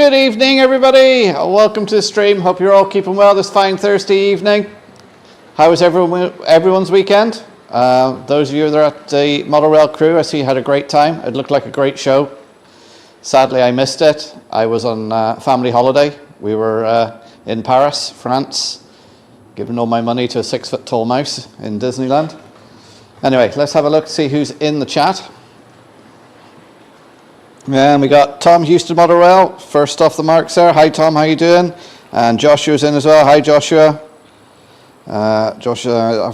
Good evening, everybody. Welcome to the stream. Hope you're all keeping well this fine Thursday evening. How was everyone's weekend? Those of you that are at the Model Rail crew, I see you had a great time. It looked like a great show. Sadly, I missed it. I was on family holiday. We were in Paris, France, giving all my money to a 6-foot-tall mouse in Disneyland. Anyway, let's have a look, see who's in the chat. And we got Tom Houston Model Rail, first off the marks there. Hi Tom, how you doing? And Joshua's in as well. Hi Joshua. Joshua,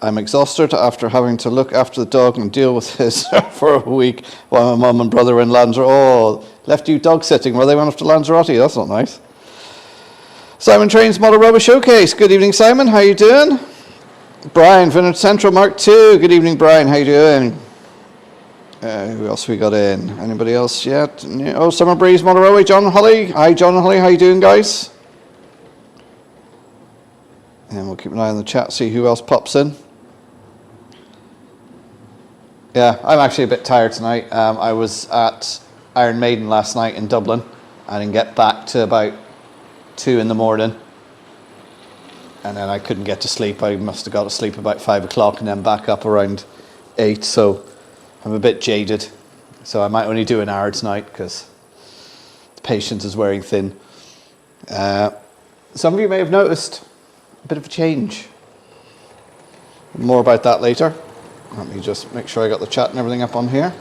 I'm exhausted after having to look after the dog and deal with his for a week while my mum and brother were in Lanzarote. Oh, left you dog sitting while they went off to Lanzarote. That's not nice. Simon Trains Model Railway Showcase. Good evening, Simon. How you doing? Brian, Vintage Central Mark II. Good evening, Brian. How you doing? Who else we got in? Anybody else yet? Oh, Summer Breeze Model Railway. John Holly. Hi, John Holly. How you doing, guys? And we'll keep an eye on the chat, see who else pops in. Yeah, I'm actually a bit tired tonight. I was at Iron Maiden last night in Dublin. I didn't get back to about 2 in the morning. And then I couldn't get to sleep. I must have got to sleep about 5 o'clock and then back up around 8. So I'm a bit jaded. So I might only do an hour tonight because the patience is wearing thin. Some of you may have noticed a bit of a change. More about that later. Let me just make sure I got the chat and everything up on here.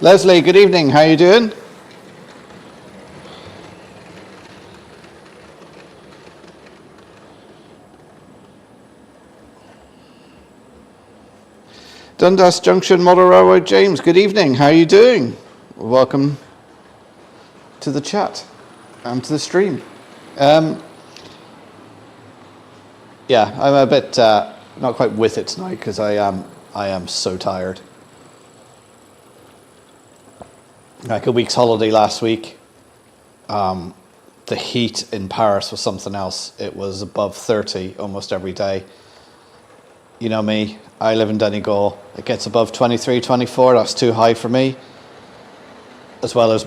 Leslie, good evening. How you doing? Dundas Junction Model Railway, James, good evening. How are you doing? Welcome to the chat and to the stream. Yeah, I'm a bit not quite with it tonight because I am so tired. Like a week's holiday last week. The heat in Paris was something else. It was above 30 almost every day. You know me, I live in Donegal. It gets above 23, 24, that's too high for me. As well as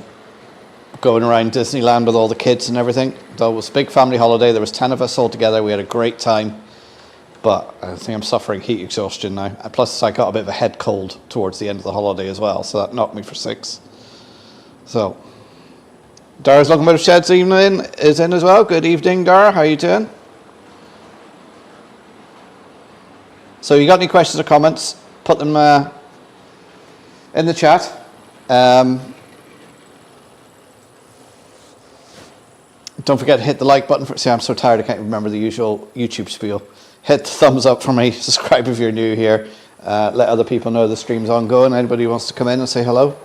going around Disneyland with all the kids and everything. So it was a big family holiday. There was 10 of us all together. We had a great time. But I think I'm suffering heat exhaustion now. And plus I got a bit of a head cold towards the end of the holiday as well. So that knocked me for 6. So Dara's looking about Sheds evening is in as well. Good evening, Dara. How are you doing? So you got any questions or comments, put them in the chat. Don't forget to hit the like button. See, I'm so tired I can't remember the usual YouTube spiel. Hit the thumbs up for me. Subscribe if you're new here. Let other people know the stream's ongoing. Anybody who wants to come in and say hello.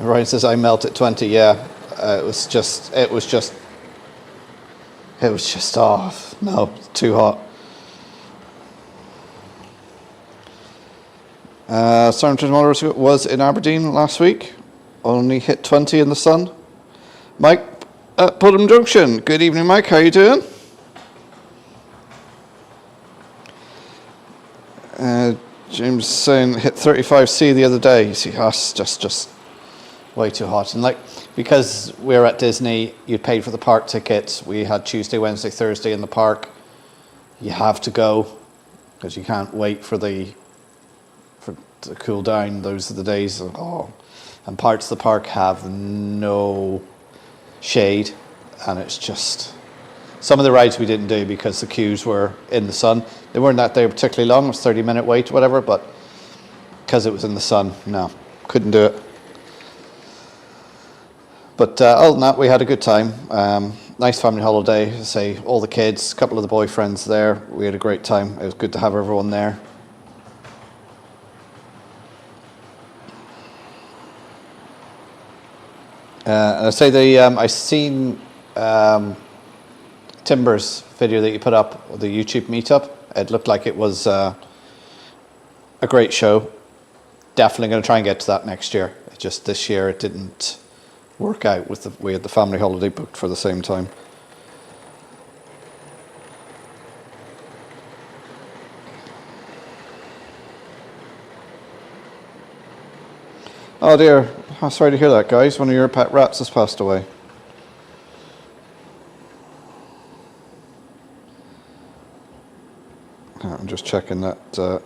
Ryan says I melt at 20. Yeah, it was just oh no, too hot. Sargent Motor was in Aberdeen last week. Only hit 20 in the sun. Mike at Putnam Junction. Good evening, Mike. How are you doing? James saying hit 35C the other day. You see, that's just way too hot. And like, because we're at Disney, you paid for the park tickets. We had Tuesday, Wednesday, Thursday in the park. You have to go because you can't wait for to cool down. Those are the days. And parts of the park have no shade, and it's just some of the rides we didn't do because the queues were in the sun. They weren't that day particularly long. It was 30-minute wait, whatever. But because it was in the sun, no, couldn't do it. But other than that, we had a good time. Nice family holiday. I say all the kids, a couple of the boyfriends there. We had a great time. It was good to have everyone there. And I say I seen Timber's video that you put up, the YouTube meetup. It looked like it was a great show. Definitely going to try and get to that next year. Just this year it didn't work out with we had the family holiday booked for the same time. Oh dear, Oh, sorry to hear that, guys. One of your pet rats has passed away. I'm just checking that.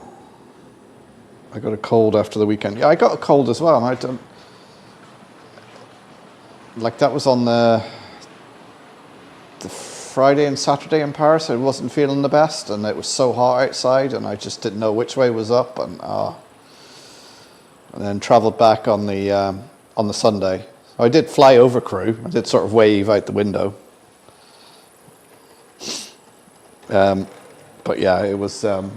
I got a cold after the weekend. Yeah, I got a cold as well. And I don't, like that was on the Friday and Saturday in Paris. I wasn't feeling the best, and it was so hot outside, and I just didn't know which way was up. And then travelled back on the Sunday. I did fly over Crewe. I did sort of wave out the window. But yeah, it was a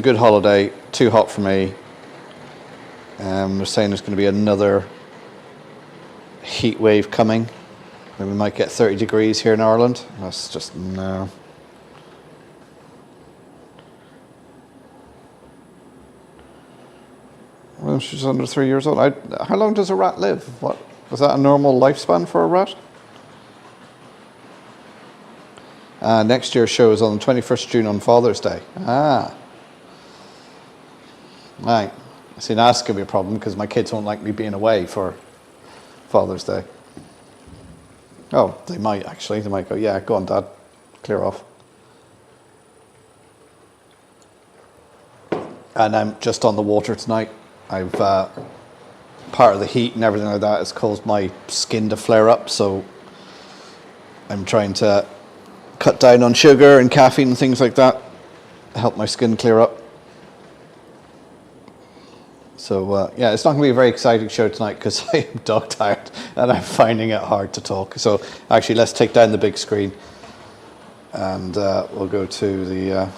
good holiday. Too hot for me. They're saying there's going to be another heat wave coming. And we might get 30 degrees here in Ireland. That's just no. Well, she's under 3 years old. How long does a rat live? What was that a normal lifespan for a rat? Next year's show is on the 21st June on Father's Day. Right. See, now that's going to be a problem because my kids won't like me being away for Father's Day. Oh, they might actually. They might go, yeah, go on, Dad. Clear off. And I'm just on the water tonight. I've part of the heat and everything like that has caused my skin to flare up, so I'm trying to cut down on sugar and caffeine and things like that, help my skin clear up. So yeah, it's not going to be a very exciting show tonight because I am dog tired and I'm finding it hard to talk. So actually, let's take down the big screen and we'll go to the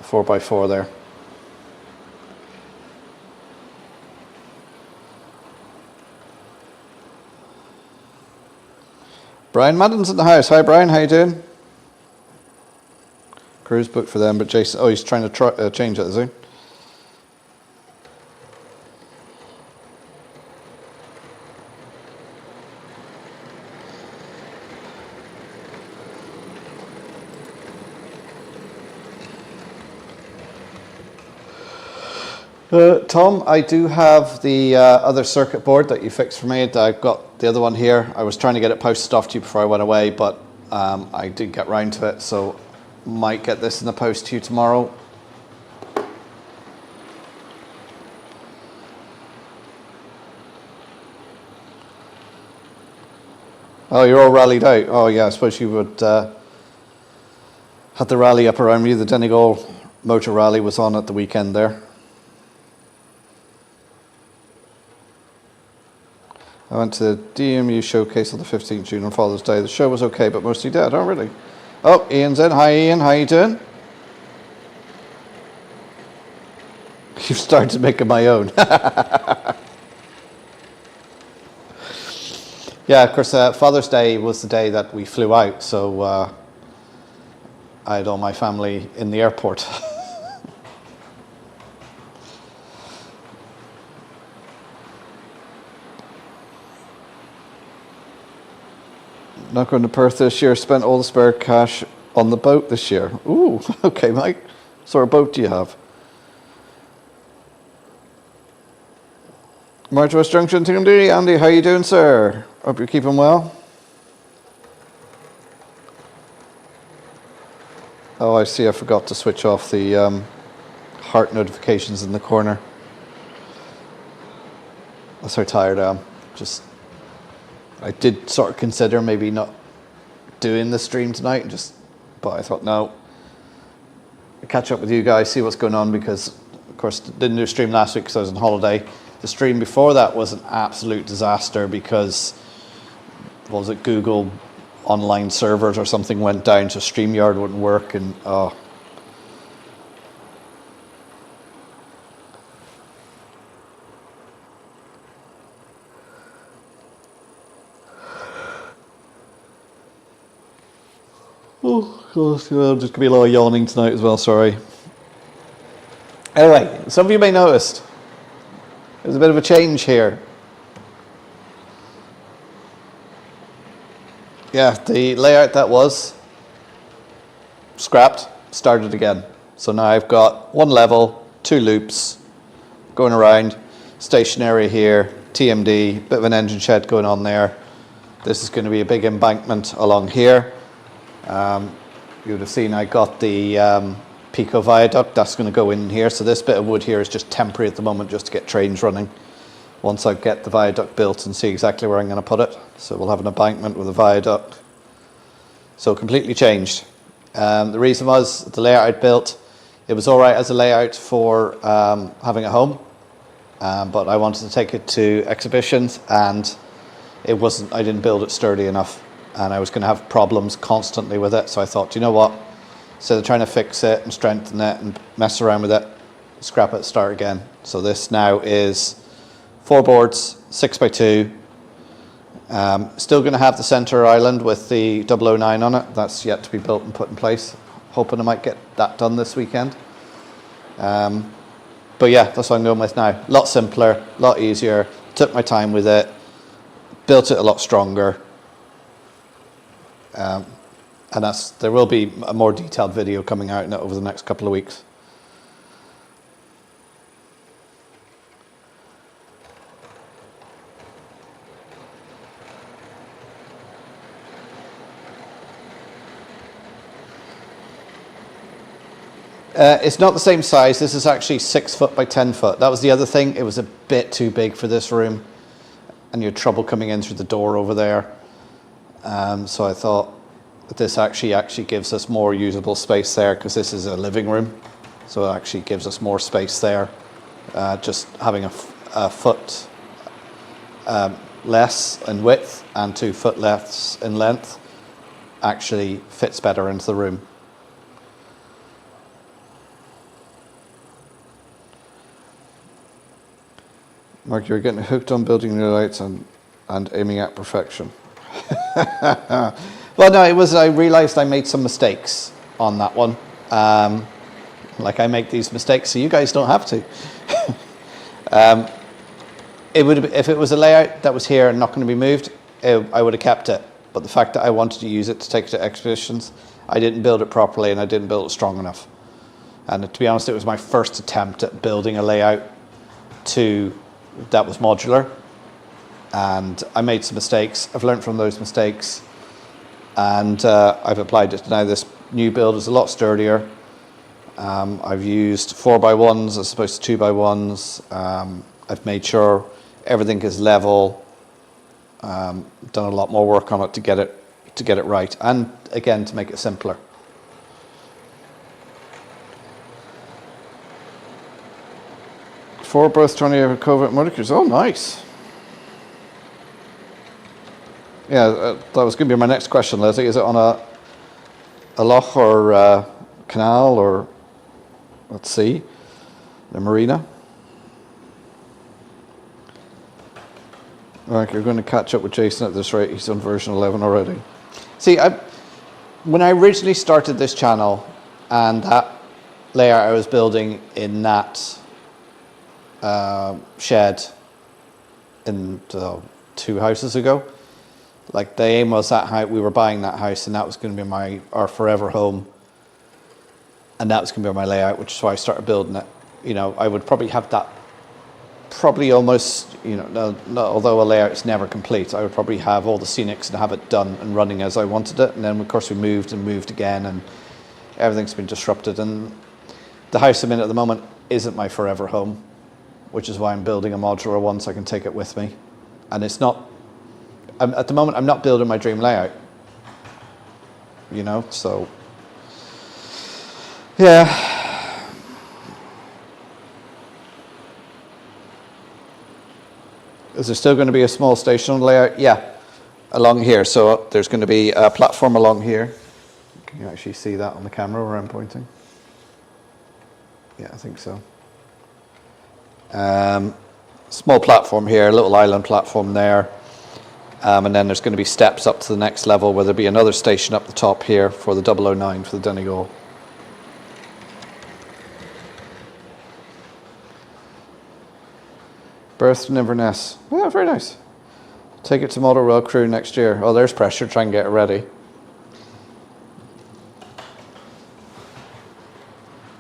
4x4 there. Brian Madden's in the house. Hi, Brian. How you doing? Cruise booked for them, but Jason... Oh, he's trying to change it, is he? Tom, I do have the other circuit board that you fixed for me. I've got the other one here. I was trying to get it posted off to you before I went away, but I didn't get round to it, so might get this in the post to you tomorrow. Oh, you're all rallied out. Oh yeah, I suppose you would have the rally up around you. The Donegal Motor Rally was on at the weekend there. I went to the DMU showcase on the 15th June on Father's Day. The show was okay, but mostly dead. Oh, really? Oh, Ian's in. Hi, Ian. How you doing? You've started making my own. Yeah, of course, Father's Day was the day that we flew out, so I had all my family in the airport. Not going to Perth this year. Spent all the spare cash on the boat this year. Ooh, okay, Mike. What sort of boat do you have? March West Junction, Tingley. Andy, how you doing, sir? Hope you're keeping well. Oh, I see. I forgot to switch off the heart notifications in the corner. That's how tired I am. I did sort of consider maybe not doing the stream tonight, but I thought no. I'll catch up with you guys, see what's going on, because of course didn't do a stream last week because I was on holiday. The stream before that was an absolute disaster because, was it Google online servers or something went down, so StreamYard wouldn't work, and oh, gosh, I'm just going to be a lot of yawning tonight as well, sorry. Anyway, some of you may notice there's a bit of a change here. Yeah, the layout that was scrapped, started again. So now I've got one level, two loops going around. station area here, TMD, bit of an engine shed going on there. This is going to be a big embankment along here. You would have seen I got the Pico viaduct, that's going to go in here. So this bit of wood here is just temporary at the moment just to get trains running. Once I get the viaduct built and see exactly where I'm going to put it. So we'll have an embankment with a viaduct. So completely changed. The reason was the layout I'd built, it was all right as a layout for having a home, but I wanted to take it to exhibitions and it wasn't, I didn't build it sturdy enough and I was going to have problems constantly with it. So I thought, you know what, instead of trying to fix it and strengthen it and mess around with it, scrap it, start again. So this now is 4 boards, 6x2. Still going to have the centre island with the 009 on it. That's yet to be built and put in place. Hoping I might get that done this weekend. But yeah, that's what I'm going with now. A lot simpler, a lot easier. Took my time with it. Built it a lot stronger. And there will be a more detailed video coming out in it over the next couple of weeks. It's not the same size. This is actually 6 foot by 10 foot. That was the other thing. It was a bit too big for this room and you had trouble coming in through the door over there. So I thought that this actually gives us more usable space there because this is a living room. So it actually gives us more space there. Just having a foot less in width and 2 foot less in length actually fits better into the room. Mark, you're getting hooked on building new lights and aiming at perfection. Well, no, I realized I made some mistakes on that one. Like I make these mistakes, so you guys don't have to. If it was a layout that was here and not going to be moved, I would have kept it. But the fact that I wanted to use it to take it to exhibitions, I didn't build it properly and I didn't build it strong enough. And to be honest, it was my first attempt at building a layout that was modular, and I made some mistakes. I've learned from those mistakes, and I've applied it. Now this new build is a lot sturdier. I've used 4x1s as opposed to 2x1s. I've made sure everything is level. Done a lot more work on it to get it right, and again to make it simpler. For both 28 Covent Muddickers. Oh, nice. Yeah, that was going to be my next question, Leslie. Is it on a loch or a canal or at sea, the marina? Right, you're going to catch up with Jason at this rate. He's on version 11 already. See, when I originally started this channel and that layout I was building in that shed in 2 houses ago, like the aim was that we were buying that house and that was going to be our forever home, and that was going to be my layout, which is why I started building it. You know, I would probably have that almost, you know, although a layout is never complete, I would probably have all the scenics and have it done and running as I wanted it. And then of course we moved again and everything's been disrupted, and the house I'm in at the moment isn't my forever home, which is why I'm building a modular one so I can take it with me. And it's not, at the moment, I'm not building my dream layout, you know, so, yeah. Is there still going to be a small station layout? Yeah, along here. So there's going to be a platform along here. Can you actually see that on the camera where I'm pointing? Yeah, I think so. Small platform here, a little island platform there, and then there's going to be steps up to the next level where there'll be another station up the top here for the 009 for the Donegal. Berthed in Inverness. Yeah, very nice. Take it to Model Rail Crew next year. Oh, there's pressure, try and get it ready.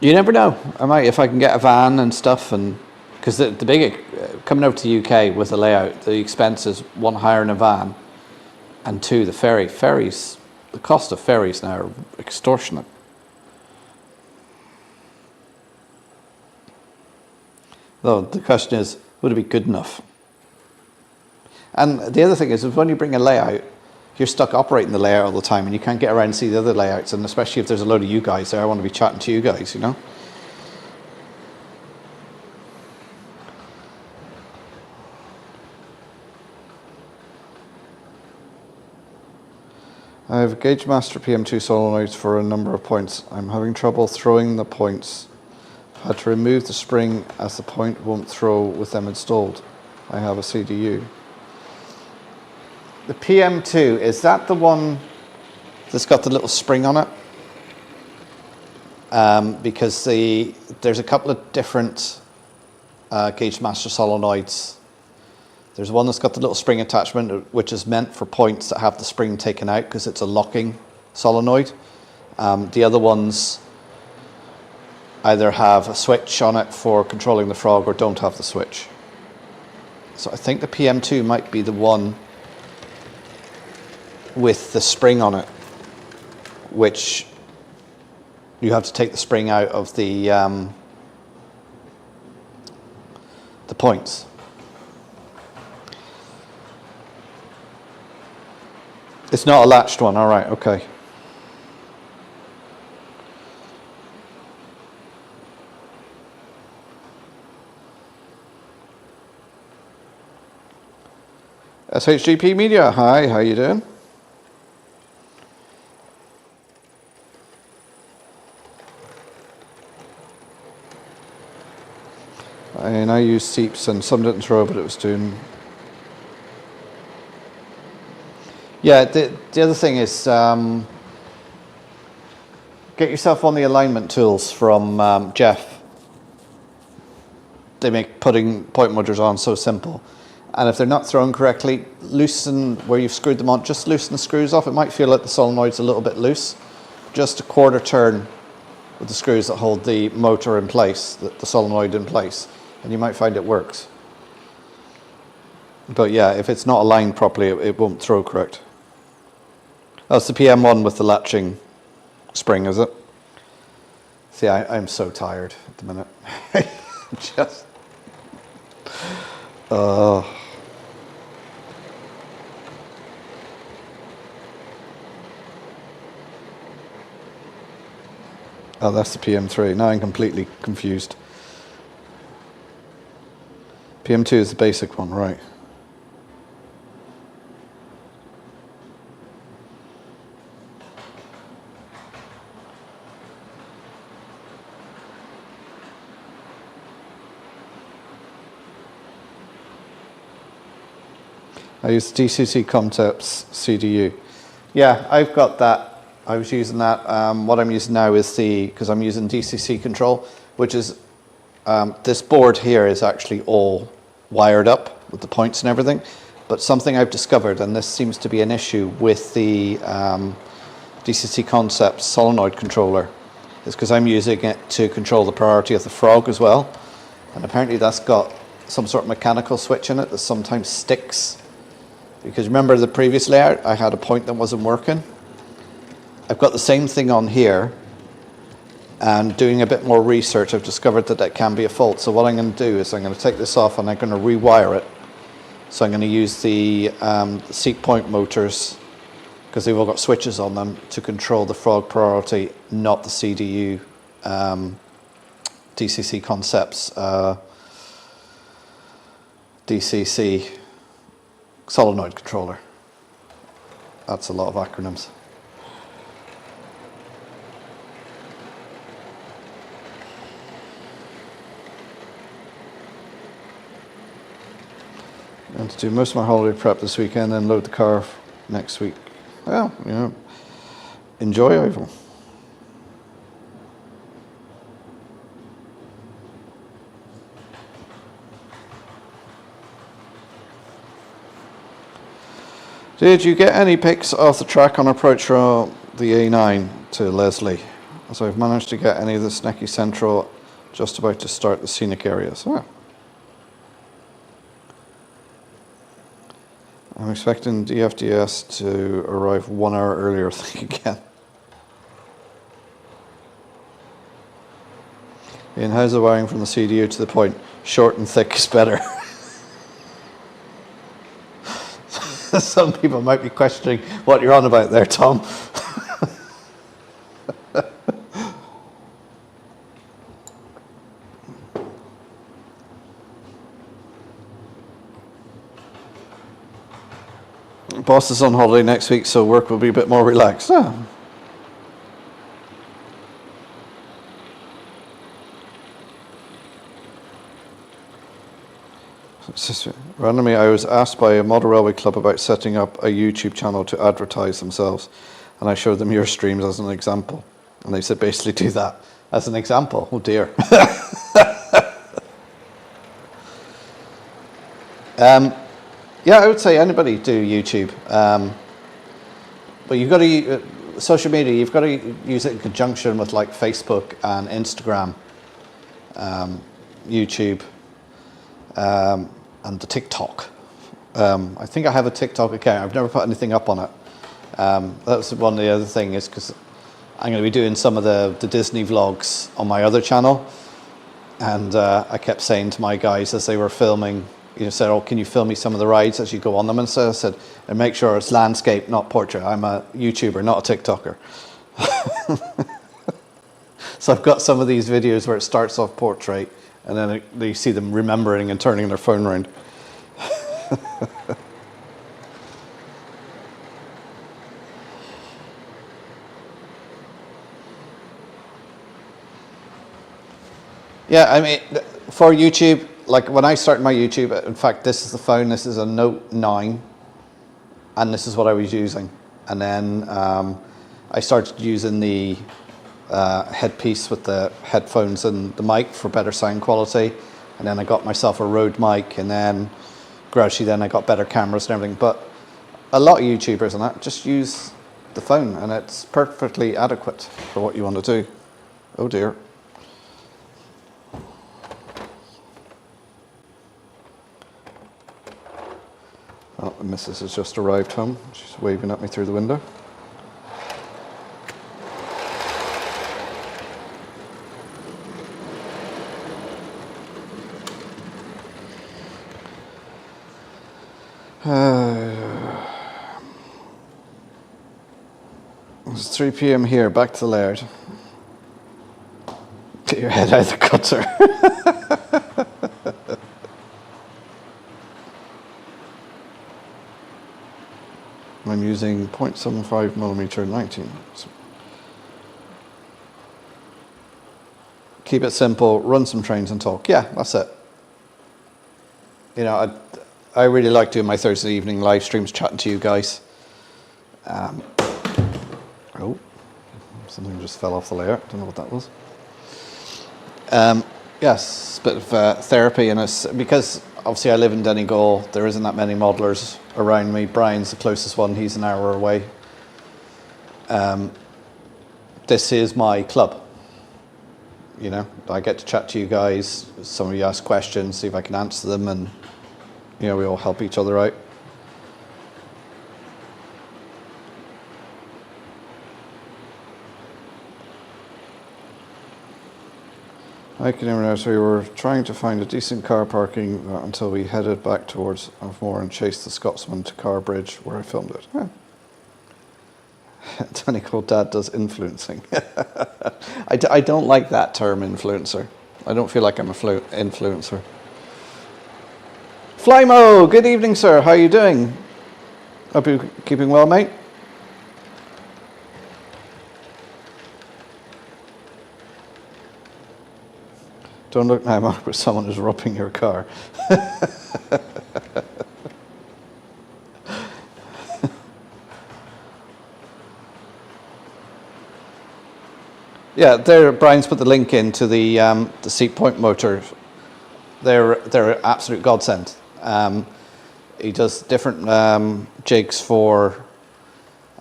You never know. I might, if I can get a van and stuff and Because the big, coming over to the UK with the layout, the expense is one, hiring a van, and two, the ferry. Ferries, the cost of ferries now are extortionate. Though the question is, would it be good enough? And the other thing is when you bring a layout, you're stuck operating the layout all the time and you can't get around and see the other layouts, and especially if there's a load of you guys there, I want to be chatting to you guys, you know? I have Gauge Master PM2 solenoids for a number of points. I'm having trouble throwing the points. I've had to remove the spring as the point won't throw with them installed. I have a CDU. The PM2, is that the one that's got the little spring on it? Because there's a couple of different Gauge Master solenoids. There's one that's got the little spring attachment, which is meant for points that have the spring taken out because it's a locking solenoid. The other ones either have a switch on it for controlling the frog or don't have the switch. So I think the PM2 might be the one with the spring on it, which you have to take the spring out of the points. It's not a latched one, all right, okay. SHGP Media, hi, how you doing? And I use seeps and some didn't throw, but it was doing. Yeah, the other thing is get yourself one of the alignment tools from Jeff. They make putting point motors on so simple. And if they're not thrown correctly, loosen where you've screwed them on, just loosen the screws off. It might feel like the solenoid's a little bit loose. Just a quarter turn with the screws that hold the motor in place, the solenoid in place, and you might find it works. But yeah, if it's not aligned properly, it won't throw correct. That's the PM1 with the latching spring, is it? See, I'm so tired at the minute. Just... Oh, that's the PM3. Now I'm completely confused. PM2 is the basic one, right? I use DCC Concepts CDU. Yeah, I've got that. I was using that. What I'm using now is because I'm using DCC control, which is, this board here is actually all wired up with the points and everything. But something I've discovered, and this seems to be an issue with the DCC Concepts solenoid controller, is because I'm using it to control the priority of the frog as well. And apparently that's got some sort of mechanical switch in it that sometimes sticks. Because remember the previous layout, I had a point that wasn't working. I've got the same thing on here, and doing a bit more research, I've discovered that can be a fault. So what I'm going to do is I'm going to take this off and I'm going to rewire it. So I'm going to use the seat point motors, because they've all got switches on them, to control the frog priority, not the CDU DCC Concepts DCC solenoid controller. That's a lot of acronyms. And to do most of my holiday prep this weekend, then load the car next week. Well, you know, enjoy, Ivan. Did you get any pics off the track on approach from the A9 to Leslie? As I've managed to get any of the Snecky Central, just about to start the scenic areas. Ah. I'm expecting DFDS to arrive 1 hour earlier, think again. Ian, how's the wiring from the CDU to the point? Short and thick is better. Some people might be questioning what you're on about there, Tom. Boss is on holiday next week, so work will be a bit more relaxed. Oh. Randomly, I was asked by a model railway club about setting up a YouTube channel to advertise themselves, and I showed them your streams as an example, and they said basically do that as an example. Oh dear. Yeah, I would say anybody do YouTube, but you've got to social media. You've got to use it in conjunction with like Facebook and Instagram, YouTube. And the TikTok. I think I have a TikTok account. I've never put anything up on it. That's one of the other thing is because I'm going to be doing some of the Disney vlogs on my other channel. And I kept saying to my guys as they were filming, said, oh, can you film me some of the rides as you go on them? And so I said, and make sure it's landscape, not portrait. I'm a YouTuber, not a TikToker. So I've got some of these videos where it starts off portrait, and then they see them remembering and turning their phone around. Yeah, I mean, for YouTube, like when I started my YouTube, in fact, this is the phone, this is a Note 9, and this is what I was using. And then I started using the headpiece with the headphones and the mic for better sound quality, and then I got myself a Rode mic, and then gradually then I got better cameras and everything. But a lot of YouTubers and that just use the phone, and it's perfectly adequate for what you want to do. Oh dear. Oh, the missus has just arrived home. She's waving at me through the window. It's 3 p.m. here, back to the Laird. Get your head out of the gutter. I'm using 0.75mm 19. Keep it simple, run some trains and talk. Yeah, that's it. I really like doing my Thursday evening live streams, chatting to you guys. Oh, something just fell off the layer. Don't know what that was. Yes, a bit of therapy, and it's because obviously I live in Donegal. There isn't that many modelers around me. Brian's the closest one. He's an hour away. This is my club. I get to chat to you guys. Some of you ask questions, see if I can answer them, and we all help each other out. I can remember as we were trying to find a decent car parking until we headed back towards Avmore and chased the Scotsman to Car Bridge where I filmed it. Huh. Donegal Dad does influencing. I don't like that term, influencer. I don't feel like I'm an influencer. Flymo, good evening, sir. How are you doing? Hope you're keeping well, mate. Don't look now, Mark, but someone is robbing your car. Yeah, there. Brian's put the link into the seat point motor. They're absolute godsend. He does different jigs for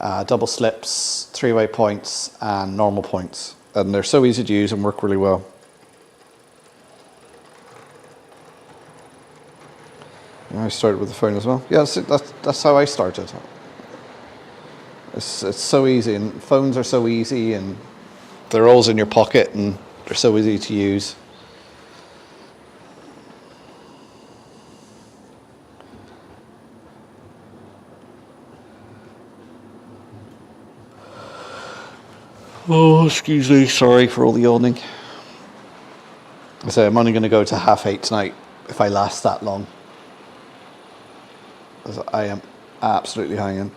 double slips, three-way points, and normal points, and they're so easy to use and work really well. I started with the phone as well. Yeah, that's how I started. It's so easy, and phones are so easy, and they're always in your pocket, and they're so easy to use. Oh, excuse me, sorry for all the yawning. I say I'm only going to go to 8:30 tonight if I last that long. I am absolutely hanging.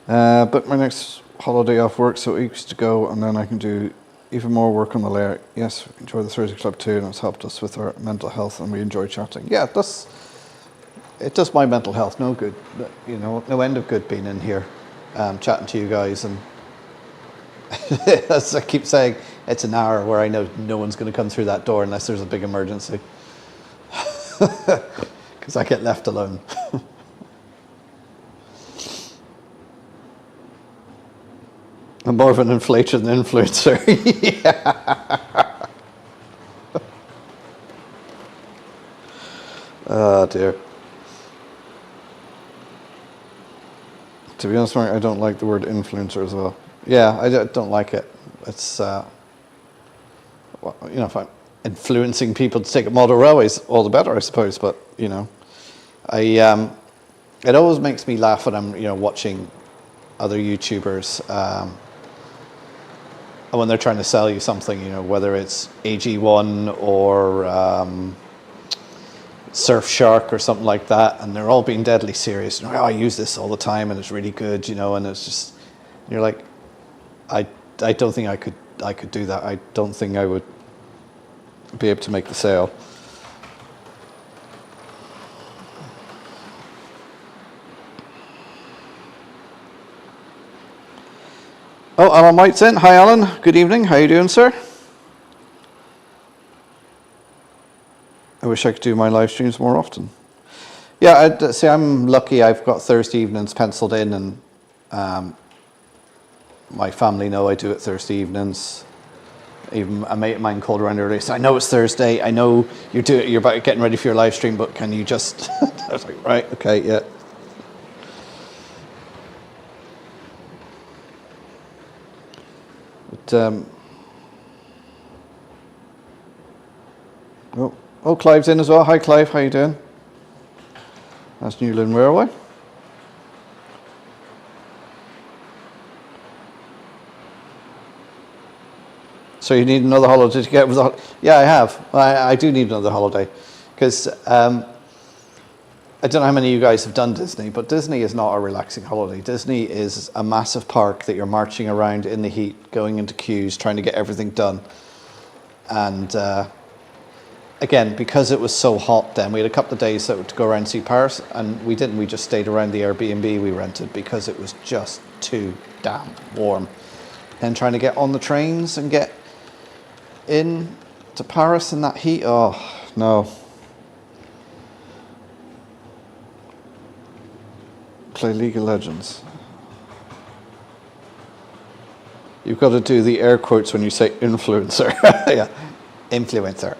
But my next holiday off work, so weeks to go, and then I can do even more work on the layer. Yes, we enjoy the Thursday Club too, and it's helped us with our mental health, and we enjoy chatting. Yeah, it does my mental health no good. You know, no end of good being in here, chatting to you guys, and as I keep saying, it's an hour where I know no one's going to come through that door unless there's a big emergency, because I get left alone. I'm more of an inflator than influencer. Yeah. Oh dear. To be honest, Mark, I don't like the word influencer as well. Yeah, I don't like it. It's, well, you know, if I'm influencing people to take up model railways, all the better, I suppose. But you know, it always makes me laugh when I'm, you know, watching other YouTubers. When they're trying to sell you something, you know, whether it's AG1 or Surfshark or something like that, and they're all being deadly serious. You know, oh, I use this all the time, and it's really good, you know. And it's just, you're like, I don't think I could do that. I don't think I would be able to make the sale. Oh, Alan White's in. Hi, Alan. Good evening. How you doing, sir? I wish I could do my live streams more often. Yeah, see, I'm lucky. I've got Thursday evenings penciled in, and my family know I do it Thursday evenings. Even a mate of mine called around earlier, said, "I know it's Thursday. I know you're about getting ready for your live stream, but can you just?" I was like, "Right, okay, yeah." But, oh, Clive's in as well. Hi, Clive. How you doing? That's Newland Railway. So you need another holiday to get with the... Yeah, I have. I do need another holiday. Because I don't know how many of you guys have done Disney, but Disney is not a relaxing holiday. Disney is a massive park that you're marching around in the heat, going into queues, trying to get everything done. And again, because it was so hot then, we had a couple of days to go around and see Paris, and we didn't. We just stayed around the Airbnb we rented because it was just too damn warm. And trying to get on the trains and get in to Paris in that heat, oh, no. Play League of Legends. You've got to do the air quotes when you say influencer. Yeah, influencer.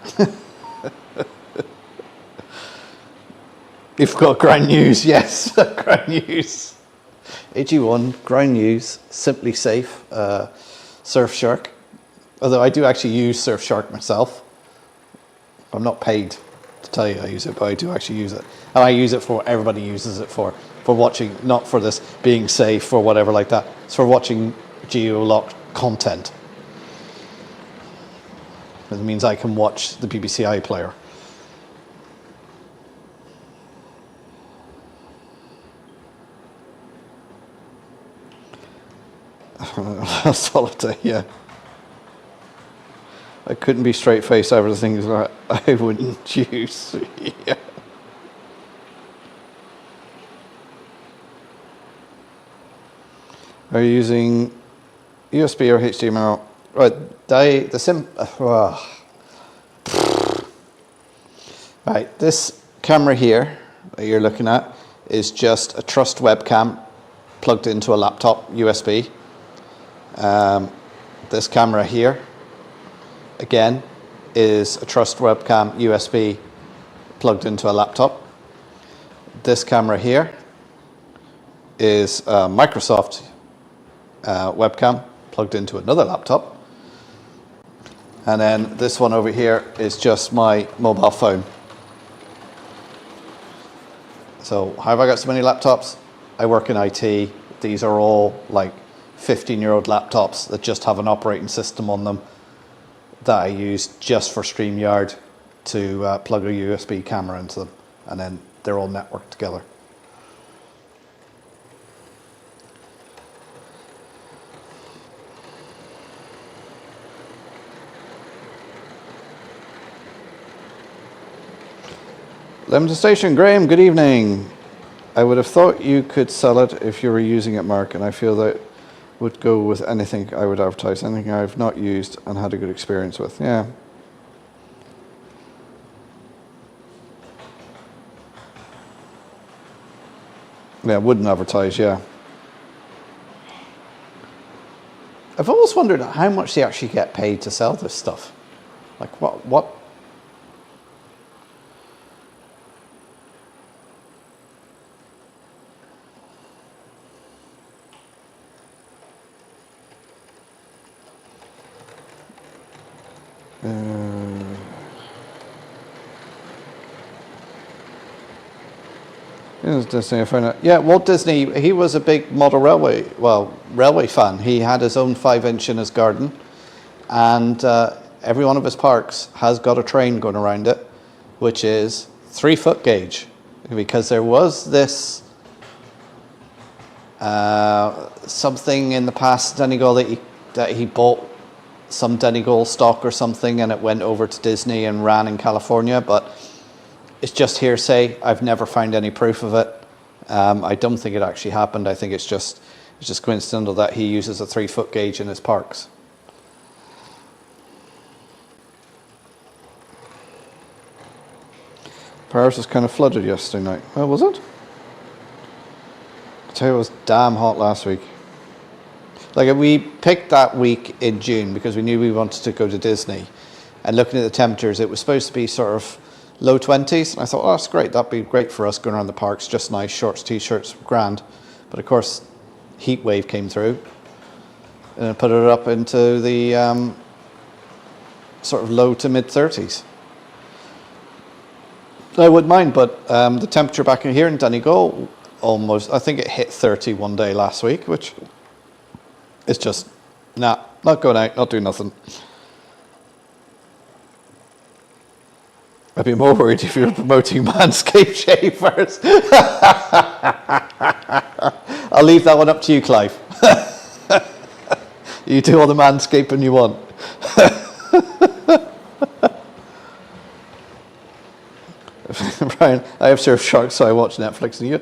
You've got ground news, yes, ground news. AG1, ground news, Simply Safe, Surfshark. Although I do actually use Surfshark myself. I'm not paid to tell you I use it, but I do actually use it. And I use it for what everybody uses it for watching, not for this being safe or whatever like that. It's for watching geo-locked content. It means I can watch the BBC iPlayer. Last holiday, yeah. I couldn't be straight-faced over the things that I wouldn't use. Yeah. Are you using USB or HDMI? Right, right, this camera here that you're looking at is just a Trust webcam plugged into a laptop USB. This camera here, again, is a Trust webcam USB plugged into a laptop. This camera here is a Microsoft webcam plugged into another laptop. And then this one over here is just my mobile phone. So how have I got so many laptops? I work in IT. These are all like 15-year-old laptops that just have an operating system on them that I use just for StreamYard to plug a USB camera into them. And then they're all networked together. Limited Station, Graham, good evening. I would have thought you could sell it if you were using it, Mark, and I feel that would go with anything I would advertise, anything I've not used and had a good experience with. Yeah. Yeah, wouldn't advertise, yeah. I've always wondered how much they actually get paid to sell this stuff. Like what? Disney, I found out. Yeah, Walt Disney, he was a big model railway fan. He had his own 5-inch in his garden, and every one of his parks has got a train going around it, which is 3-foot gauge, because there was this something in the past, Donegal, that he bought some Donegal stock or something, and it went over to Disney and ran in California, but it's just hearsay. I've never found any proof of it. I don't think it actually happened. I think it's just coincidental that he uses a 3-foot gauge in his parks. Paris was kind of flooded yesterday night. Oh, was it? I tell you, it was damn hot last week. Like, we picked that week in June because we knew we wanted to go to Disney. And looking at the temperatures, it was supposed to be sort of low 20s, and I thought, oh, that's great, that'd be great for us going around the parks, just nice shorts, t-shirts, grand. But of course, heat wave came through and it put it up into the sort of low to mid 30s. I wouldn't mind, but the temperature back in here in Donegal, almost, I think it hit 30 one day last week, which is just, nah, not going out, not doing nothing. I'd be more worried if you were promoting Manscaped shavers. I'll leave that one up to you, Clive. You do all the manscaping you want. Brian, I have Surfshark, so I watch Netflix. And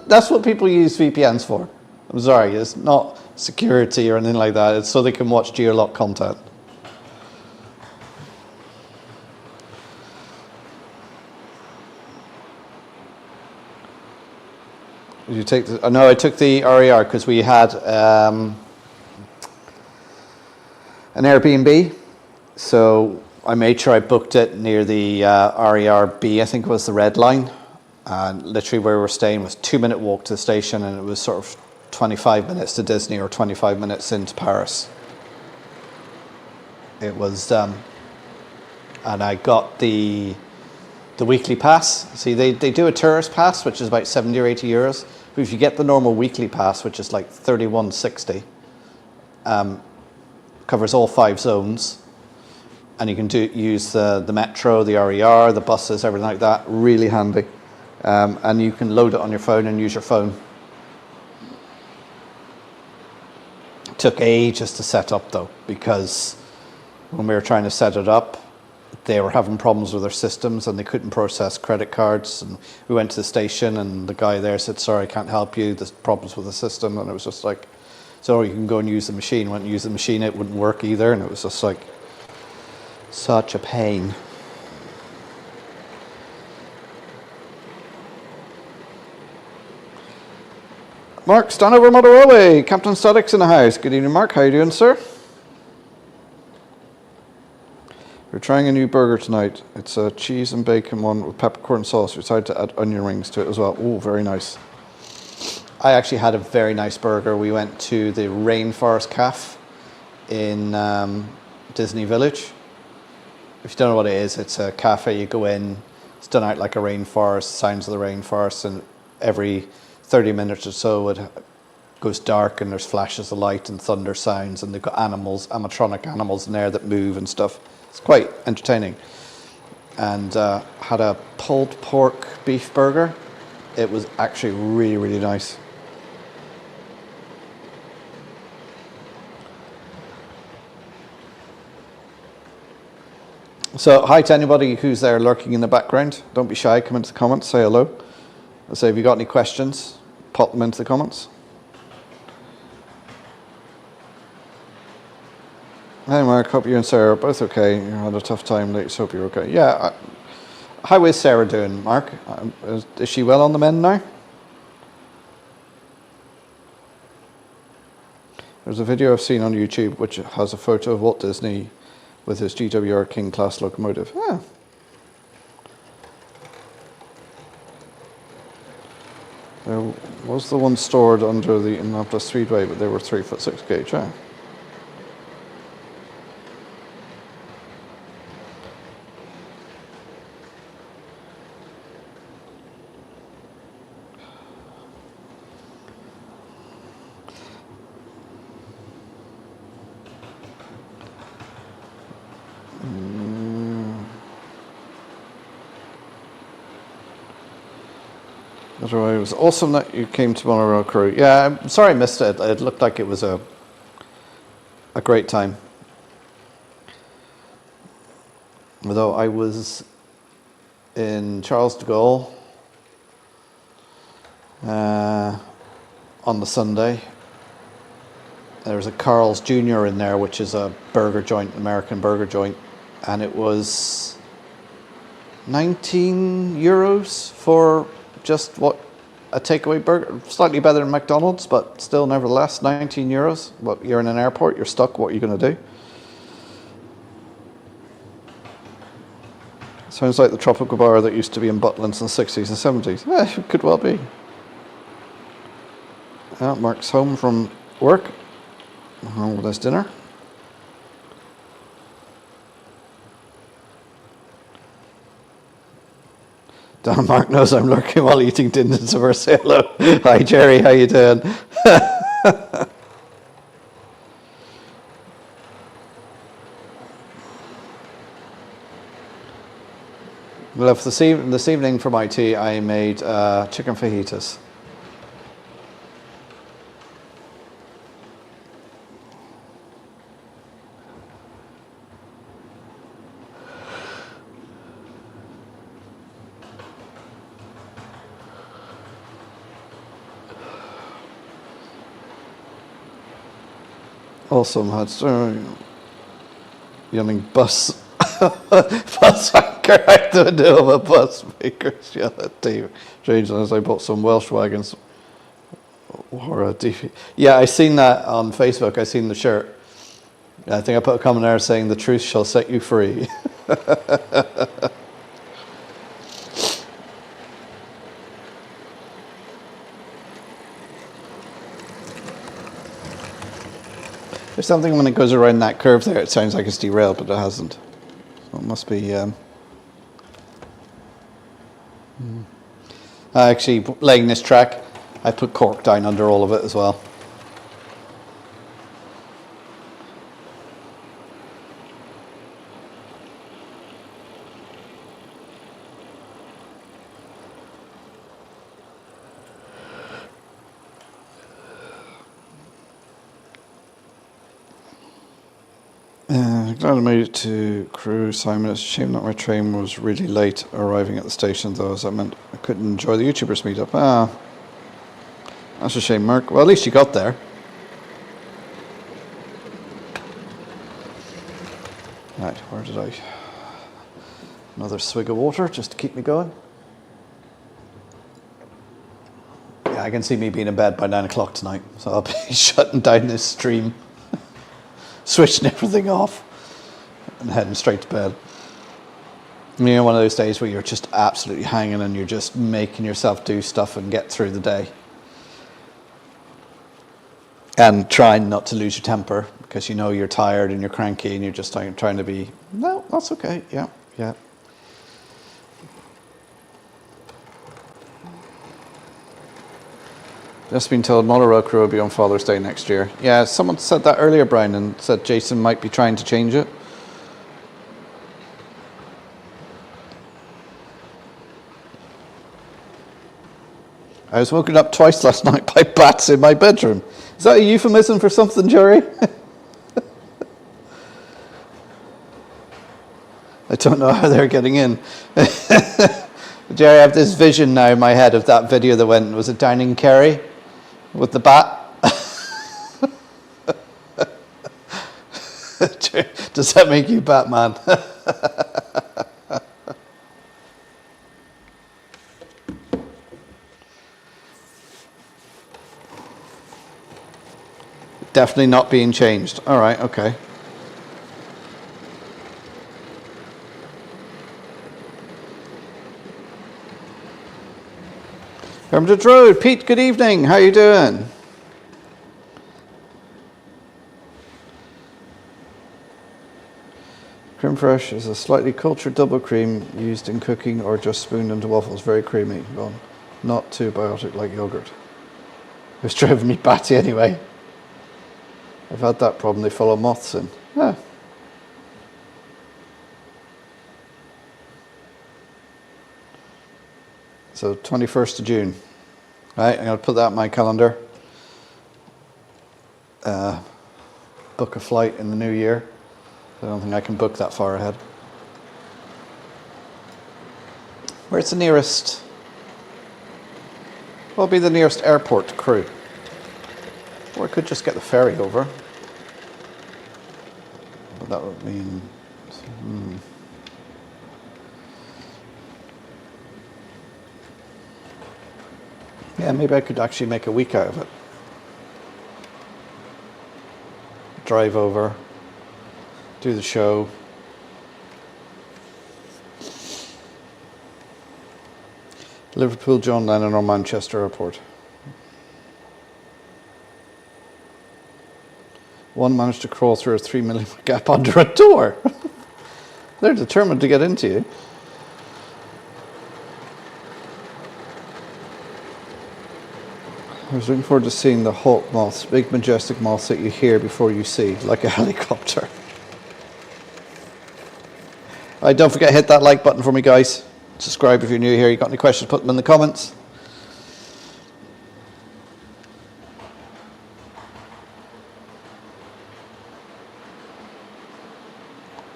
that's what people use VPNs for. I'm sorry, it's not security or anything like that. It's so they can watch geolocked content. Did you take the, no, I took the RER because we had an Airbnb, so I made sure I booked it near the RER-B, I think it was the red line, and literally where we were staying was 2-minute walk to the station, and it was sort of 25 minutes to Disney or 25 minutes into Paris. It was, and I got the weekly pass. See, they do a tourist pass, which is about 70 or 80 euros. But if you get the normal weekly pass, which is like 31.60, covers all 5 zones, and you can use the metro, the RER, the buses, everything like that. Really handy, and you can load it on your phone and use your phone. It took ages to set up though, because when we were trying to set it up, they were having problems with their systems and they couldn't process credit cards, and we went to the station and the guy there said, sorry, I can't help you, there's problems with the system. And it was just like, so you can go and use the machine. Went and use the machine, it wouldn't work either, and it was just like such a pain. Mark Stanover Model Railway, Captain Statics in the house. Good evening, Mark, how are you doing, sir? We're trying a new burger tonight. It's a cheese and bacon one with peppercorn sauce. We decided to add onion rings to it as well. Oh, very nice. I actually had a very nice burger. We went to the Rainforest Cafe in Disney Village. If you don't know what it is, it's a cafe. You go in, it's done out like a rainforest, sounds of the rainforest, and every 30 minutes or so it goes dark and there's flashes of light and thunder sounds, and they've got animals, animatronic animals in there that move and stuff. It's quite entertaining. And had a pulled pork beef burger. It was actually really, really nice. So hi to anybody who's there lurking in the background. Don't be shy, come into the comments, say hello. I'll say if you've got any questions, pop them into the comments. Hey Mark, hope you and Sarah are both okay. You had a tough time lately, so hope you're okay. Yeah, how is Sarah doing, Mark? Is she well on the mend now? There's a video I've seen on YouTube which has a photo of Walt Disney with his GWR King class locomotive. Yeah. There was the one stored under the Indianapolis Speedway, but they were 3'6" gauge. Yeah. It was awesome that you came to Monorail Crew. Yeah, I'm sorry I missed it. It looked like it was a great time. Although I was in Charles de Gaulle on the Sunday. There was a Carl's Jr. in there, which is a burger joint, American burger joint, and it was €19 for just what a takeaway burger, slightly better than McDonald's, but still nevertheless €19. Well, you're in an airport, you're stuck, what are you going to do? Sounds like the tropical bar that used to be in Butlins in the 60s and 70s. Yeah, it could well be. Mark's home from work, home with his dinner. Don Mark knows I'm lurking while eating dinner, so say hello. Hi Jerry, how you doing? Well, this evening for my tea, I made chicken fajitas. Awesome, had yelling bus anchor out the window of a bus makers yell at Dave. Strange as I bought some Welsh wagons or a DP. Yeah, I seen that on Facebook. I seen the shirt. I think I put a comment there saying the truth shall set you free. There's something when it goes around that curve there, it sounds like it's derailed, but it hasn't. So it must be... Actually, laying this track, I put cork down under all of it as well. Glad I made it to Crewe, Simon. It's a shame that my train was really late arriving at the station, though, as that meant I couldn't enjoy the YouTubers meetup. Ah, that's a shame, Mark. Well, at least you got there. Right, where did I... Another swig of water, just to keep me going. Yeah, I can see me being in bed by 9 o'clock tonight, so I'll be shutting down this stream. Switching everything off. and heading straight to bed. You know, one of those days where you're just absolutely hanging and you're just making yourself do stuff and get through the day. And trying not to lose your temper because you know you're tired and you're cranky and you're just trying to be, no, that's okay, yeah. Just been told Monorail Crew will be on Father's Day next year. Yeah, someone said that earlier, Brian, and said Jason might be trying to change it. I was woken up twice last night by bats in my bedroom. Is that a euphemism for something, Jerry? I don't know how they're getting in. Jerry, I have this vision now in my head of that video that went, was it down in Kerry with the bat? Does that make you Batman? Definitely not being changed. All right, okay. Hermitage Road, Pete, good evening. How you doing? Creme fraiche is a slightly cultured double cream used in cooking or just spooned into waffles. Very creamy. Well, not too biotic like yogurt. It's driving me batty anyway. I've had that problem. They follow moths in. Yeah. So 21st of June. Right, I'm going to put that in my calendar. Book a flight in the new year. I don't think I can book that far ahead. Where's the nearest? What'll be the nearest airport to Crewe? Or I could just get the ferry over. But that would mean... Yeah, maybe I could actually make a week out of it. Drive over, do the show. Liverpool, John Lennon or Manchester Airport. One managed to crawl through a 3mm gap under a door. They're determined to get into you. I was looking forward to seeing the hawk moths, big majestic moths that you hear before you see, like a helicopter. Alright, don't forget to hit that like button for me, guys. Subscribe if you're new here. You got any questions, put them in the comments.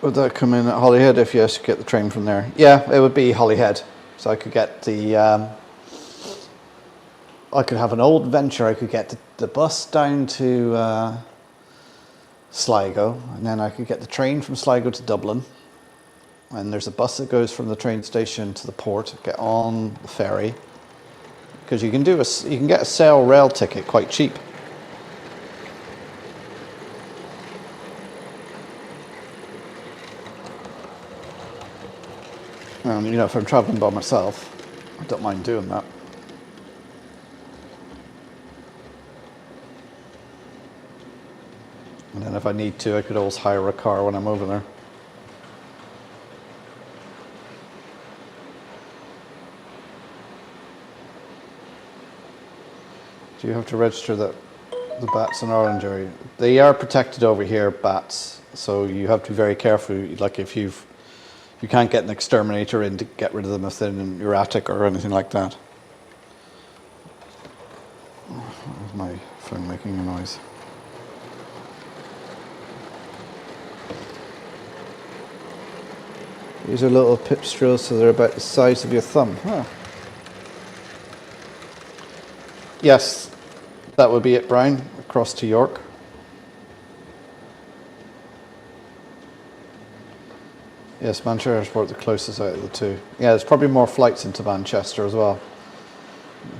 Would that come in at Holyhead? If yes, get the train from there. Yeah, it would be Holyhead. So I could get the... I could have an old venture. I could get the bus down to Sligo, and then I could get the train from Sligo to Dublin. And there's a bus that goes from the train station to the port. Get on the ferry, because you can get a sail rail ticket quite cheap. And you know, if I'm travelling by myself, I don't mind doing that. And then if I need to, I could always hire a car when I'm over there. Do you have to register that the bats in Ireland, Jerry? They are protected over here, bats. So you have to be very careful. Like if you can't get an exterminator in to get rid of them if they're in your attic or anything like that. Where's my phone making a noise? These are little pipstrils, so they're about the size of your thumb. Huh. Yes, that would be it, Brian, across to York. Yes, Manchester Airport, the closest out of the two. Yeah, there's probably more flights into Manchester as well.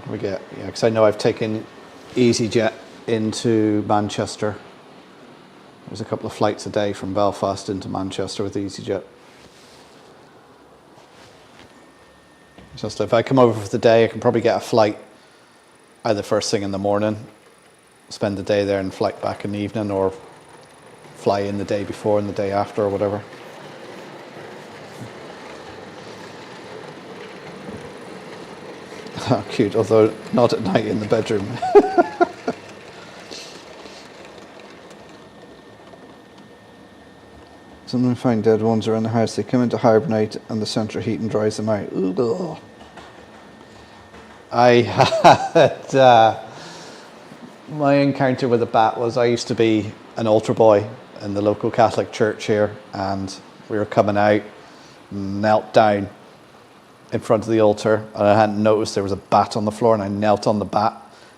Because I know I've taken EasyJet into Manchester There's a couple of flights a day from Belfast into Manchester with EasyJet. Just if I come over for the day, I can probably get a flight either first thing in the morning, spend the day there and flight back in the evening, or fly in the day before and the day after or whatever. Oh, cute, although not at night in the bedroom. Sometimes find dead ones around the house. They come into hibernate and the central heating dries them out. Ooh. I had my encounter with a bat was I used to be an altar boy in the local Catholic church here, and we were coming out, knelt down in front of the altar, and I hadn't noticed there was a bat on the floor, and I knelt on the bat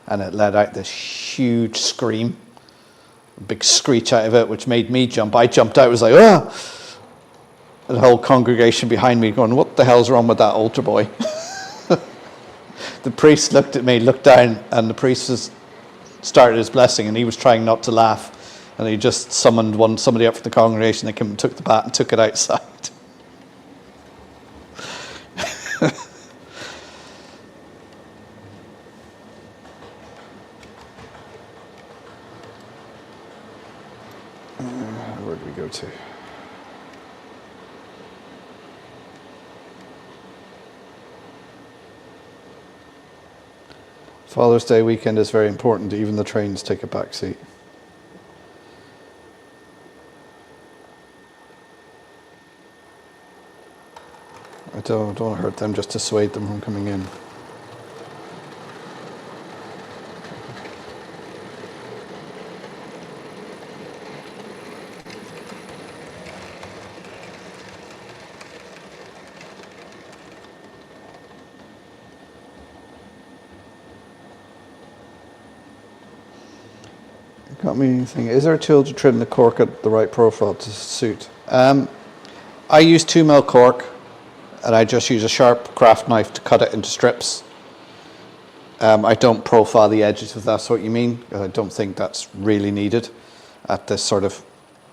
and it let out this huge scream, a big screech out of it, which made me jump. I jumped out, was like, ah! The whole congregation behind me going, what the hell's wrong with that altar boy? The priest looked at me, looked down, and the priest started his blessing, and he was trying not to laugh, and he just summoned somebody up from the congregation. They came and took the bat and took it outside. Where did we go to? Father's Day weekend is very important. Even the trains take a back seat. I don't want to hurt them, just dissuade them from coming in. Got me thinking, is there a tool to trim the cork at the right profile to suit? I use 2mm cork, and I just use a sharp craft knife to cut it into strips. I don't profile the edges, if that's what you mean, because I don't think that's really needed at this sort of...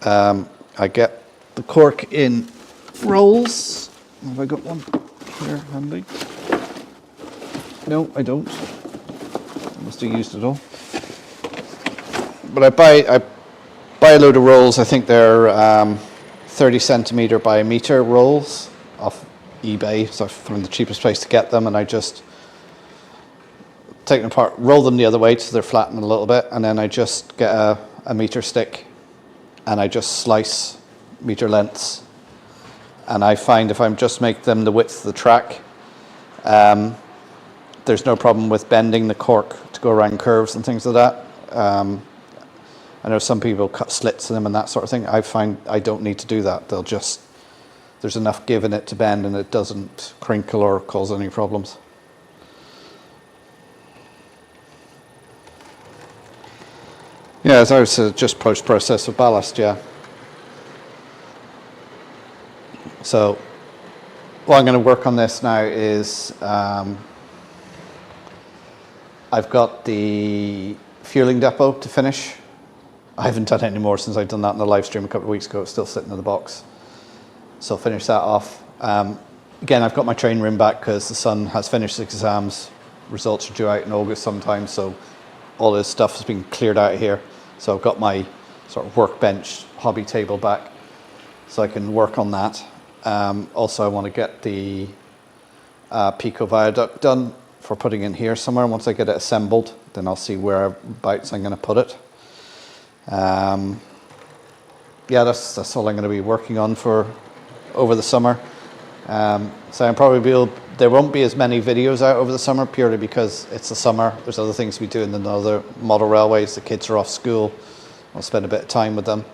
I get the cork in rolls. Have I got one here handy? No, I don't. I must have used it all. But I buy a load of rolls. I think they're 30 centimetre by a metre rolls off eBay. So I found the cheapest place to get them, and I just take them apart, roll them the other way so they're flattened a little bit, and then I just get a metre stick and I just slice metre lengths. And I find if I'm just make them the width of the track, there's no problem with bending the cork to go around curves and things like that. I know some people cut slits in them and that sort of thing. I find I don't need to do that. There's enough give in it to bend, and it doesn't crinkle or cause any problems. Yeah, as I was just post-process of ballast, yeah. So what I'm going to work on this now is I've got the fueling depot to finish. I haven't done it anymore since I've done that in the live stream a couple of weeks ago. It's still sitting in the box. So I'll finish that off. Again, I've got my train room back because the son has finished his exams. Results are due out in August sometime, so all his stuff has been cleared out of here. So I've got my sort of workbench hobby table back, so I can work on that. Also, I want to get the Pico viaduct done for putting in here somewhere. Once I get it assembled, then I'll see whereabouts I'm going to put it. Yeah, that's all I'm going to be working on for over the summer. So I'm probably there won't be as many videos out over the summer, purely because it's the summer. There's other things we do in the other model railways. The kids are off school. I'll spend a bit of time with them.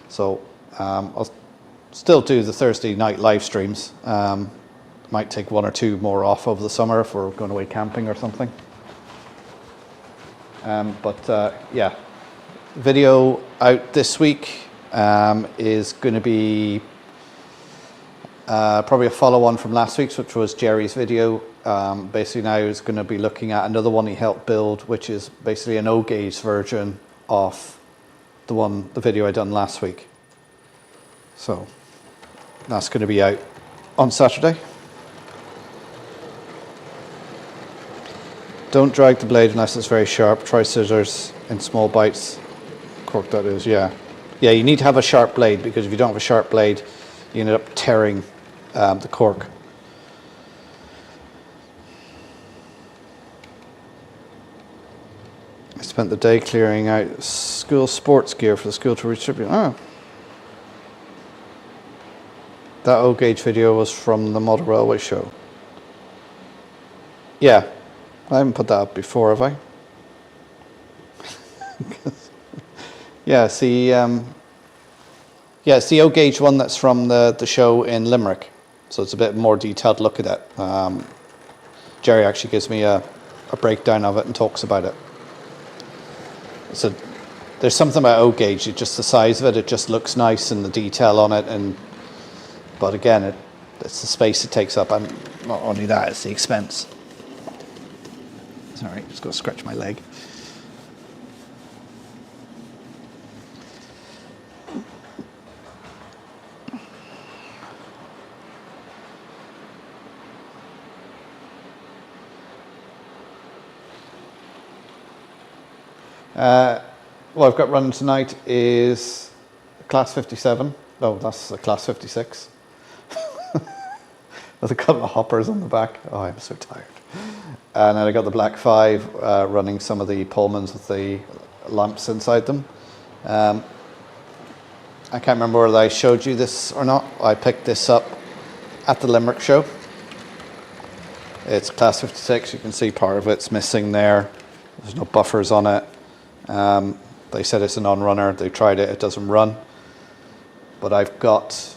So I'll still do the Thursday night live streams. Might take 1 or 2 more off over the summer if we're going away camping or something. Yeah. Video out this week is going to be probably a follow-on from last week's, which was Jerry's video. Basically now is going to be looking at another one he helped build, which is basically an O-gauge version of the video I done last week. So that's going to be out on Saturday. Don't drag the blade unless it's very sharp. Try scissors in small bites. Cork that is, yeah. Yeah, you need to have a sharp blade, because if you don't have a sharp blade, you end up tearing the cork. I spent the day clearing out school sports gear for the school to redistribute. Oh. That O-gauge video was from the Model Railway show. Yeah, I haven't put that up before, have I? Yeah, see, yeah, it's the O-gauge one that's from the show in Limerick. So it's a bit more detailed look at it. Jerry actually gives me a breakdown of it and talks about it. So there's something about O-gauge, it's just the size of it, it just looks nice, and the detail on it, but again, it's the space it takes up, and not only that, it's the expense. Sorry, just got to scratch my leg. What I've got running tonight is Class 57. Oh, that's a Class 56. With a couple of hoppers on the back. Oh, I'm so tired. And then I got the Black 5 running some of the Pullmans with the lamps inside them. I can't remember whether I showed you this or not. I picked this up at the Limerick show. It's Class 56. You can see part of it's missing there. There's no buffers on it. They said it's a non-runner. They tried it. It doesn't run. But I've got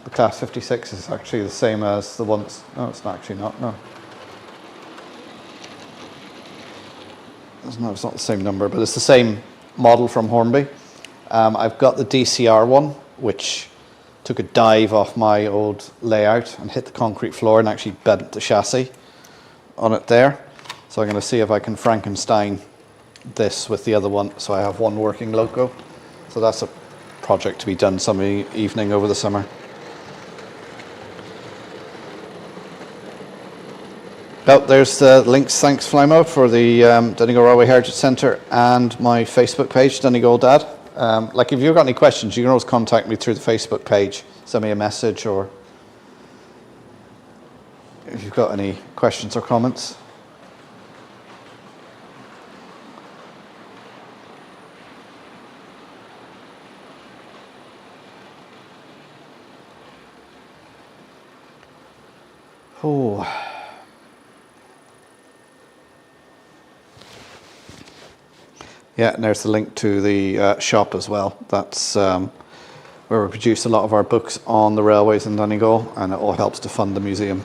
the Class 56 is actually the same as the ones. No, it's not actually not. No. No, it's not the same number, but it's the same model from Hornby. I've got the DCR one, which took a dive off my old layout and hit the concrete floor and actually bent the chassis on it there. So I'm going to see if I can Frankenstein this with the other one, so I have one working loco. So that's a project to be done some evening over the summer. Oh, there's the links. Thanks, Flymo, for the Donegal Railway Heritage Centre and my Facebook page, Donegal Dad. Like, if you've got any questions, you can always contact me through the Facebook page. Send me a message, or if you've got any questions or comments. Oh. Yeah, and there's the link to the shop as well. That's where we produce a lot of our books on the railways in Donegal, and it all helps to fund the museum.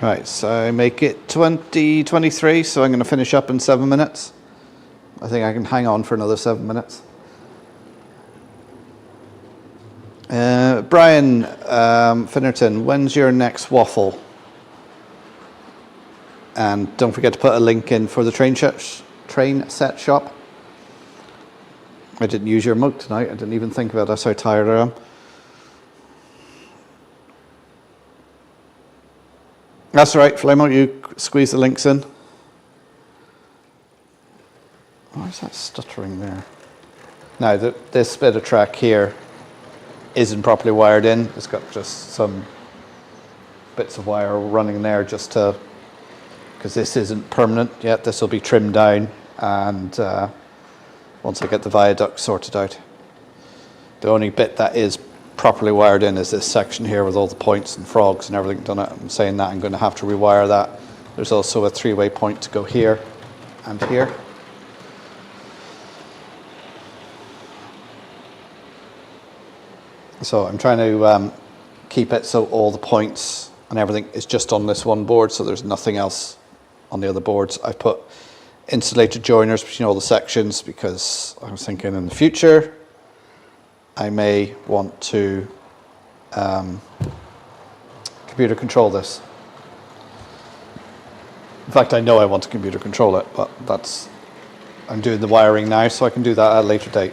Right, so I make it 20:23, so I'm going to finish up in 7 minutes. I think I can hang on for another 7 minutes. Brian Finnerton, when's your next waffle? And don't forget to put a link in for the train set shop. I didn't use your mug tonight. I didn't even think about it. That's how tired I am. That's all right, Flammo, you squeeze the links in. Why is that stuttering there? Now, this bit of track here isn't properly wired in. It's got just some bits of wire running there just to, because this isn't permanent yet. This will be trimmed down, and once I get the viaduct sorted out. The only bit that is properly wired in is this section here with all the points and frogs and everything done it. I'm saying that I'm going to have to rewire that. There's also a three-way point to go here and here. So I'm trying to keep it so all the points and everything is just on this one board, so there's nothing else on the other boards. I've put insulated joiners between all the sections because I was thinking in the future I may want to computer control this. In fact, I know I want to computer control it, but I'm doing the wiring now, so I can do that at a later date.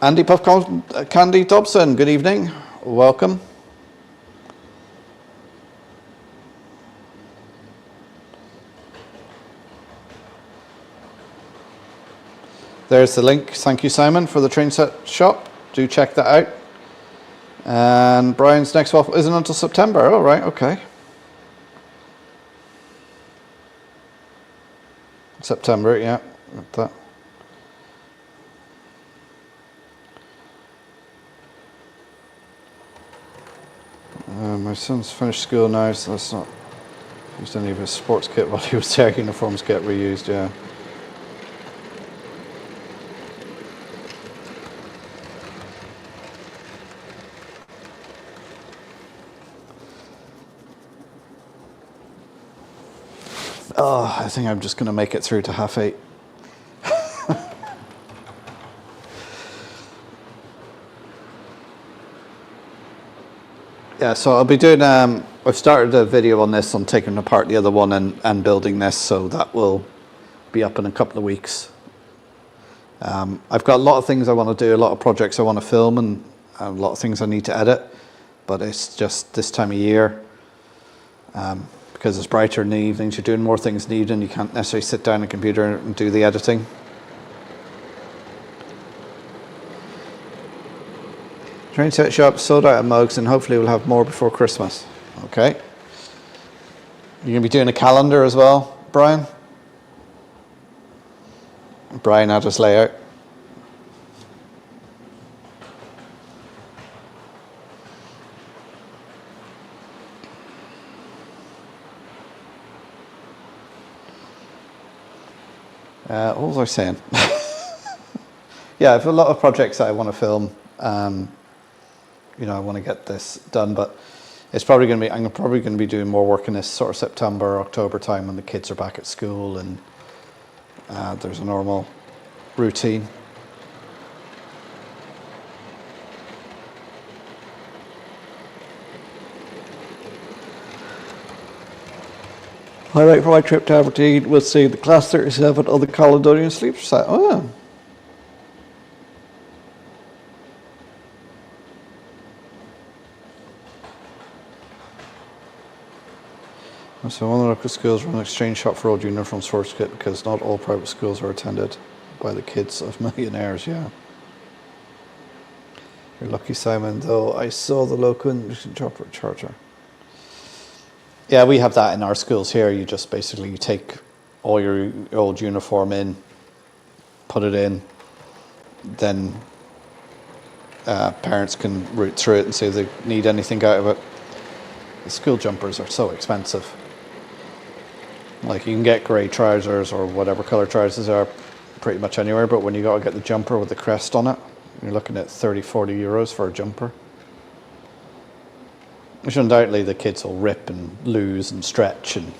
Andy Candy Dobson, good evening. Welcome. There's the link. Thank you, Simon, for the train set shop. Do check that out. And Brian's next waffle isn't until September. Oh, right, okay. September, yeah. That. My son's finished school now, so that's not used any of his sports kit while he was there. Uniforms get reused, yeah. Oh, I think I'm just going to make it through to 8:30. Yeah, so I'll be doing, I've started a video on this, on taking apart the other one and building this, so that will be up in a couple of weeks. I've got a lot of things I want to do, a lot of projects I want to film, and a lot of things I need to edit, but it's just this time of year. Because it's brighter in the evenings, you're doing more things in the evening, you can't necessarily sit down at a computer and do the editing. Train set shop sold out of mugs, and hopefully we'll have more before Christmas. Okay. You're going to be doing a calendar as well, Brian? Brian had his layout. What was I saying? Yeah, I have a lot of projects that I want to film. You know, I want to get this done, but it's probably going to be, I'm probably going to be doing more work in this sort of September, October time when the kids are back at school and there's a normal routine. Highlight for my trip to Aberdeen was seeing the Class 37 on the Caledonian Sleeper set. Oh, yeah. So one of the local schools run an exchange shop for old uniforms for kit because not all private schools are attended by the kids of millionaires, yeah. You're lucky, Simon, though. I saw the local chopper charger. Yeah, we have that in our schools here. You just basically you take all your old uniform in, put it in, then parents can root through it and see if they need anything out of it. The school jumpers are so expensive. Like you can get grey trousers or whatever colour trousers are pretty much anywhere, but when you got to get the jumper with the crest on it, you're looking at 30-40 euros for a jumper. Which undoubtedly the kids will rip and lose and stretch and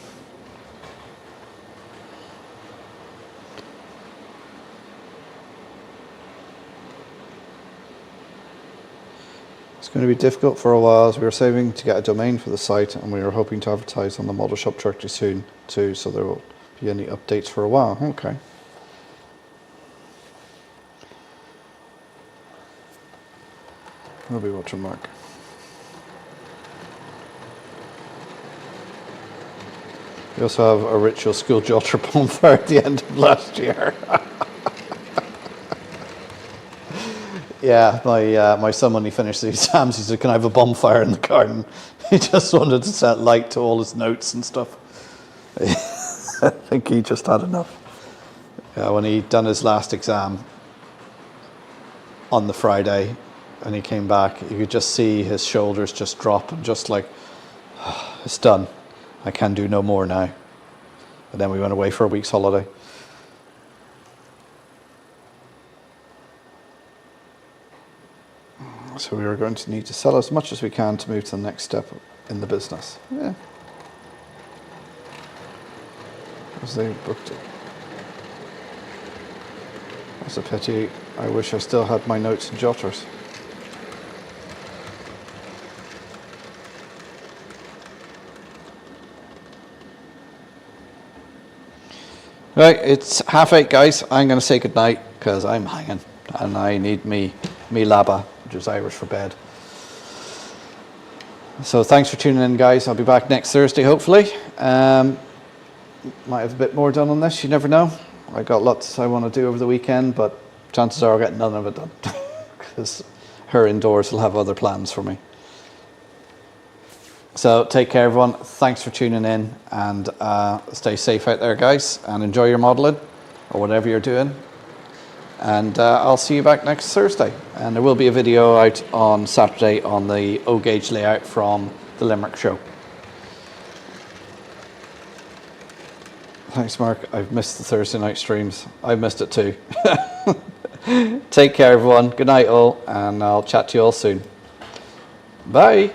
it's going to be difficult for a while as we were saving to get a domain for the site and we were hoping to advertise on the model shop directly soon too, so there won't be any updates for a while. Okay. We'll be watching Mark. We also have a ritual school jotter bonfire at the end of last year. Yeah, my son, when he finished the exams, he said, "Can I have a bonfire in the garden?" He just wanted to set light to all his notes and stuff. I think he just had enough. Yeah, when he'd done his last exam on the Friday and he came back, you could just see his shoulders just drop and just like, oh, it's done. I can do no more now. And then we went away for a week's holiday. So we were going to need to sell as much as we can to move to the next step in the business. Yeah. As they booked it. That's a pity. I wish I still had my notes and jotters. Right, it's 8:30, guys. I'm going to say goodnight because I'm hanging and I need me labba, which is Irish for bed. So thanks for tuning in, guys. I'll be back next Thursday, hopefully. Might have a bit more done on this, you never know. I got lots I want to do over the weekend, but chances are I'll get none of it done because her indoors will have other plans for me. So take care, everyone. Thanks for tuning in, and stay safe out there, guys, and enjoy your modelling or whatever you're doing. And I'll see you back next Thursday. And there will be a video out on Saturday on the O-gauge layout from the Limerick show. Thanks, Mark. I've missed the Thursday night streams. I've missed it too. Take care, everyone. Good night, all, and I'll chat to you all soon. Bye.